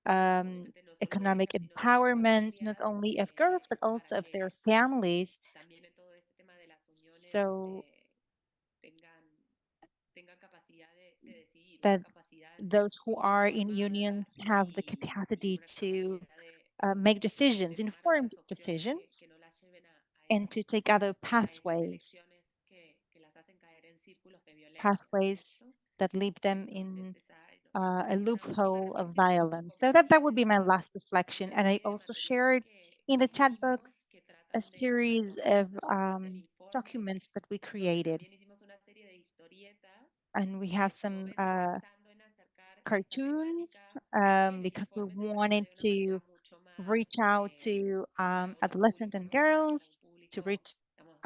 obviamente no solo de economic ellos, sino de sus empowerment, not familias, only of girls, but para also of que their families. también en todo este tema de las uniones So tengan, tengan capacidad de decidir, una that capacidad those who are in informada unions have the y capacity una to capacidad make de decisions, tomar informed otras opciones decisions, que no las lleven and to take other a esas pathways, elecciones que las hacen caer en círculos de violencia, pathways ¿no? that leave them Entonces, in no, a una loophole of reflexión un violence. poco So más that would general be my de last reflection. una And I serie de also materiales shared in the que chat hicimos box que a tratan de estas series of recomendaciones del informe, documents that we donde created. también hicimos una serie de historietas And we que have como some ven pensando en acercar esta cartoons temática en el because we informe se trata wanted de una manera to mucho más reach out to para otro adolescents público, and ¿no? Para un girls, to público, reach digamos,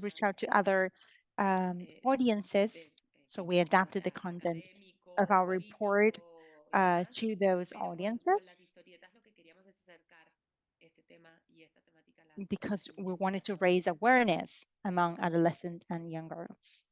reach más out to other audiences. So we ya adapted the sea content académico of o our report político y demás, to those pero con audiences las historietas lo que queríamos es acercar este tema y esta temática a because las we niñas y a wanted las to raise adolescentes. awareness among adolescents and young girls.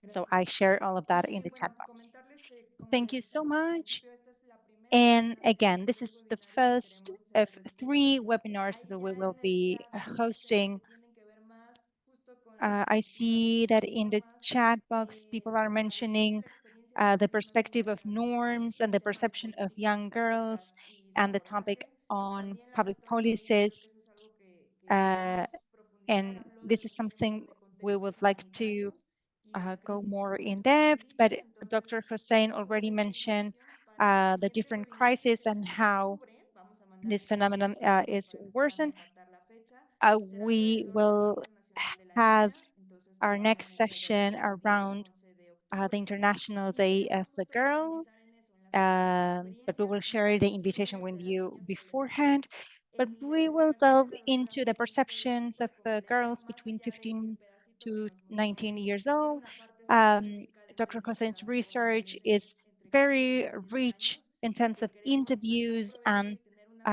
So I Gracias. share all of that in the chat Bueno, box. comentarles que, como Thank les you so decíamos al much. principio, esta es la primera And de una serie again, de this 10 is the webinarios que first queremos of hacer al respecto. 3 webinars Ahí that we ya will en el be chat hay temas hosting. que tienen que ver más justo con la I perspectiva see desde that las in the normas, chat box, people are la visión y mentioning la experiencia de las the niñas y perspective of jóvenes adolescentes norms y and the temas de perception of políticas young girls públicas y su and the topic abordaje. on También la public doctora José dijo que policies. eso es algo que Uh, queríamos profundizar. and Habló de this is los jóvenes something de we contextos would like to comunitarios y las go crisis more que in estos depth, but propician. Entonces, Dr. Hussein vamos a hacer already esta mentioned invitación para el the siguiente different webinar, que crises es and en how octubre. Vamos a mandar this el link phenomenon justo después is para que puedan worsened. apartar la fecha. Será We alrededor del Día will Internacional de la have Niña, entonces our next probablemente session alrededor del 10, around 11 de the octubre. International Y Day queremos of the justo Girl. profundizar en eso, en las But we will experiencias y las share the invitation percepciones with de las you niñas y adolescentes beforehand. But en la we will investigación que delve la doctora into the Hossein hizo es perceptions of súper the completa, girls más between allá de el 15 pedacito que to nos mostró 19 hoy. years Tiene old. una parte súper rica de Dr. Hosein's entrevistas con research is adolescentes entre 15 y very 17 rich años, in terms que of queremos sacar interviews provecho and y tener una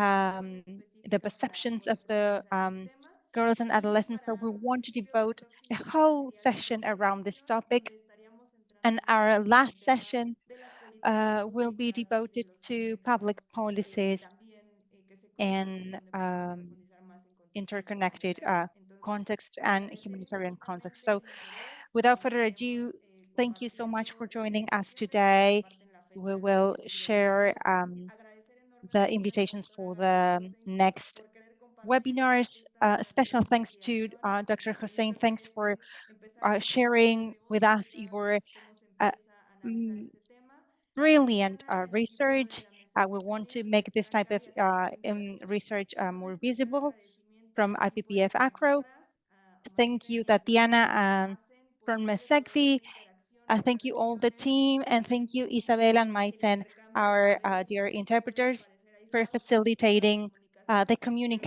sección the específica para perceptions of poder the profundizar en el tema. girls and Y ya adolescents. So we para want to principios del devote a próximo año whole sería la session tercera around this sesión, topic. donde estaríamos entrando And más our en el last tema session de las políticas will be públicas y de devoted los to public contextos policies también que se cruzan y and donde podemos profundizar más en contextos interconnected humanitarios. Entonces, context and agradecer humanitarian context. infinitamente So el interés. without Nos further ado, estaremos thank you so much for compartiendo las joining us invitaciones para que today. aparten la We fecha de los will siguientes share webinarios. Agradecer the enormemente a la invitations for doctora the Hosein next por querer compartirnos webinars. Special esta thanks to investigación. Dr. También Hussein. yo creo Thanks que es for de empezar a hacer sharing desde with hoy, us empezar a your ver cómo se uh, empieza a analizar mm, este tema. brilliant Tatiana y el equipo de research. la We MESECVI want to también por make this estar type acá of y aceptar la invitación. research Y una more especial visible agradecimiento from al equipo de IPPF ACRO. conectoras, a Thank you, Maite y a Tatiana, Isabel, que and hacen from posible toda MESECVI. esta interacción e Thank you all the intervenciones team, y and thank sobre you, todo más Isabel and Maiten, intercambio, a our veces dear puede interpreters, parecer for aislado, pero la facilitating comunicación the de los communication